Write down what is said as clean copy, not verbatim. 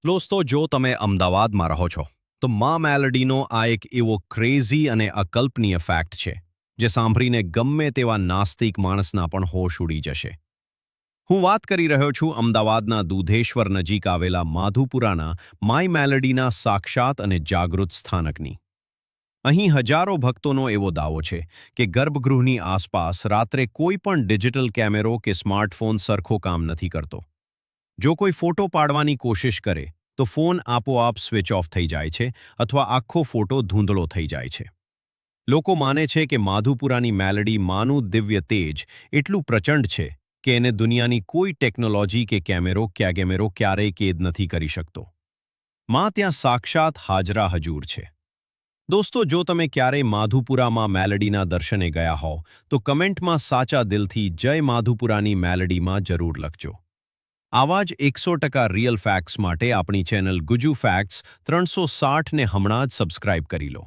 દોસ્તો, જો તમે અમદાવાદમાં રહો છો તો મા મેલડીનો આ એક એવો ક્રેઝી અને અકલ્પનીય ફેક્ટ છે જે સાંભળીને ગમે તેવા નાસ્તિક માણસના પણ હોશ ઉડી જશે. હું વાત કરી રહ્યો છું અમદાવાદના દુધેશ્વર નજીક આવેલા માધુપુરાના માય મેલડીના સાક્ષાત અને જાગૃત સ્થાનકની. અહીં હજારો ભક્તોનો એવો દાવો છે કે ગર્ભગૃહની આસપાસ રાત્રે કોઈ પણ ડિજિટલ કેમેરો કે સ્માર્ટફોન સરખો કામ નથી કરતો. જો કોઈ ફોટો પાડવાની કોશિશ કરે તો ફોન આપોઆપ સ્વિચ ઓફ થઈ જાય છે અથવા આખો ફોટો ધૂંધળો થઈ જાય છે. લોકો માને છે કે માધુપુરાની મેલડી માનું દિવ્ય તેજ એટલું પ્રચંડ છે કે એને દુનિયાની કોઈ ટેકનોલોજી કે કેમેરો ક્યારેય કેદ નથી કરી શકતો. માં ત્યાં સાક્ષાત હાજરા હજૂર છે. દોસ્તો, જો તમે ક્યારેય માધુપુરામાં મેલડીના દર્શને ગયા હોવ તો કમેન્ટમાં સાચા દિલથી જય માધુપુરાની મેલડીમાં જરૂર લખજો. આવા જ 100% રિયલ ફેક્ટ્સ માટે આપણી ચેનલ ગુજુ ફેક્ટ્સ 360 ને હમણાં જ સબસ્ક્રાઇબ કરી લો.